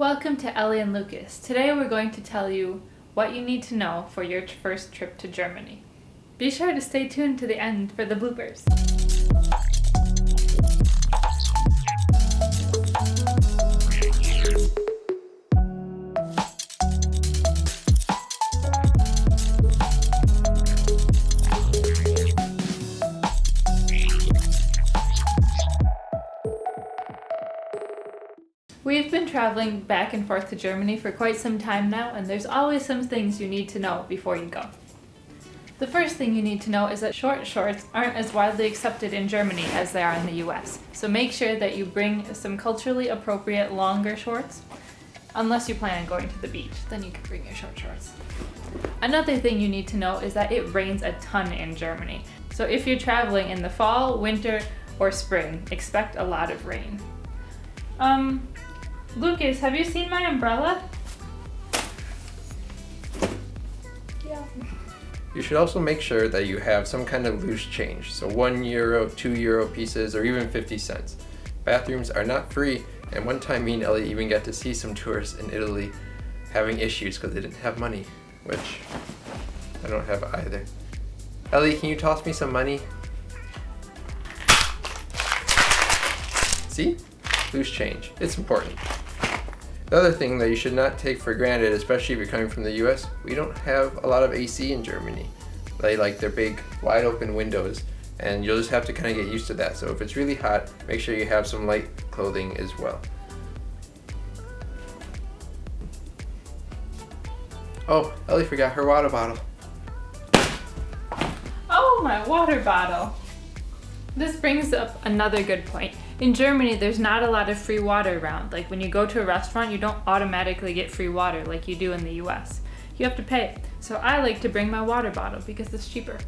Welcome to Ellie and Lucas. Today we're going to tell you what you need to know for your first trip to Germany. Be sure to stay tuned to the end for the bloopers. We've been traveling back and forth to Germany for quite some time now, and there's always some things you need to know before you go. The first thing you need to know is that short shorts aren't as widely accepted in Germany as they are in the US, so make sure that you bring some culturally appropriate longer shorts, unless you plan on going to the beach, then you can bring your short shorts. Another thing you need to know is that it rains a ton in Germany, so if you're traveling in the fall, winter, or spring, expect a lot of rain. Lucas, have you seen my umbrella? Yeah. You should also make sure that you have some kind of loose change, so €1, €2 pieces, or even 50 cents. Bathrooms are not free, and one time me and Ellie even got to see some tourists in Italy having issues because they didn't have money, which I don't have either. Ellie, can you toss me some money? See? Loose change. It's important. The other thing that you should not take for granted, especially if you're coming from the US, we don't have a lot of AC in Germany. They like their big, wide open windows, and you'll just have to kind of get used to that. So if it's really hot, make sure you have some light clothing as well. Oh, Ellie forgot her water bottle. Oh, my water bottle! This brings up another good point. In Germany, there's not a lot of free water around. Like when you go to a restaurant, you don't automatically get free water like you do in the US. You have to pay. So I like to bring my water bottle because it's cheaper.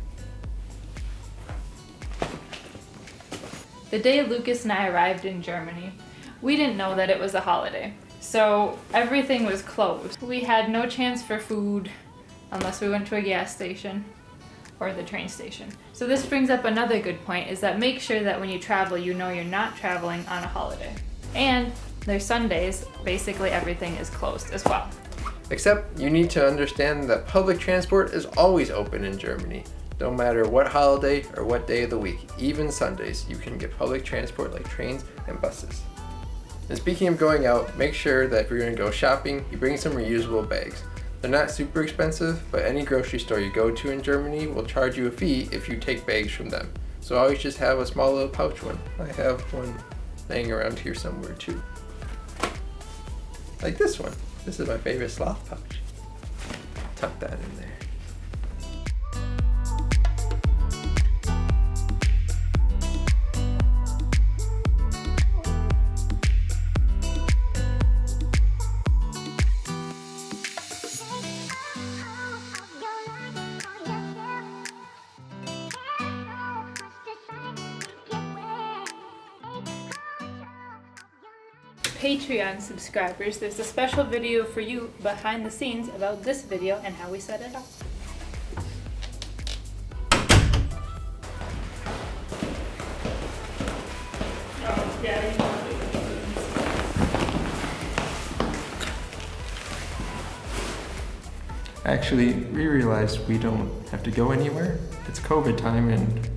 The day Lucas and I arrived in Germany, we didn't know that it was a holiday. So everything was closed. We had no chance for food unless we went to a gas station or the train station. So this brings up another good point, is that make sure that when you travel, you know you're not traveling on a holiday. And there's Sundays, basically everything is closed as well. Except you need to understand that public transport is always open in Germany. No matter what holiday or what day of the week, even Sundays, you can get public transport like trains and buses. And speaking of going out, make sure that if you're gonna go shopping, you bring some reusable bags. They're not super expensive, but any grocery store you go to in Germany will charge you a fee if you take bags from them. So always just have a small little pouch one. I have one laying around here somewhere too. Like this one. This is my favorite sloth pouch. Tuck that in there. Patreon subscribers, there's a special video for you behind the scenes about this video and how we set it up. Oh, yeah, you know. Actually, we realized we don't have to go anywhere. It's COVID time and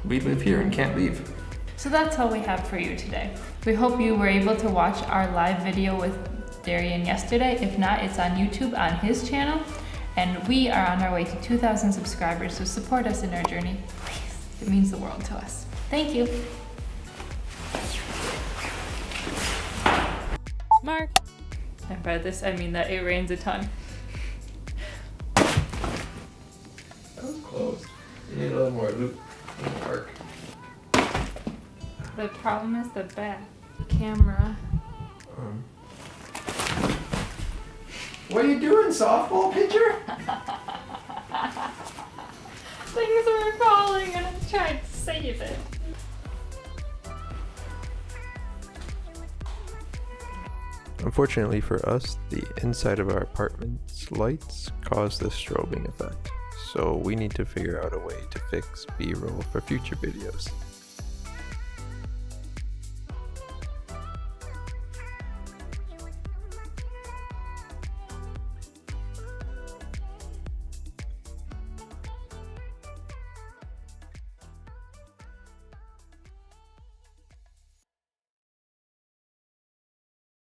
we live here and can't leave. So that's all we have for you today. We hope you were able to watch our live video with Darian yesterday. If not, it's on YouTube on his channel. And we are on our way to 2,000 subscribers, so support us in our journey. Please, it means the world to us. Thank you. Mark. And by this, I mean that it rains a ton. That was close. You need a little more loop in the arc. The problem is the back camera. What are you doing, softball pitcher? Things were falling and I tried to save it. Unfortunately for us, the inside of our apartment's lights cause this strobing effect. So we need to figure out a way to fix B-roll for future videos.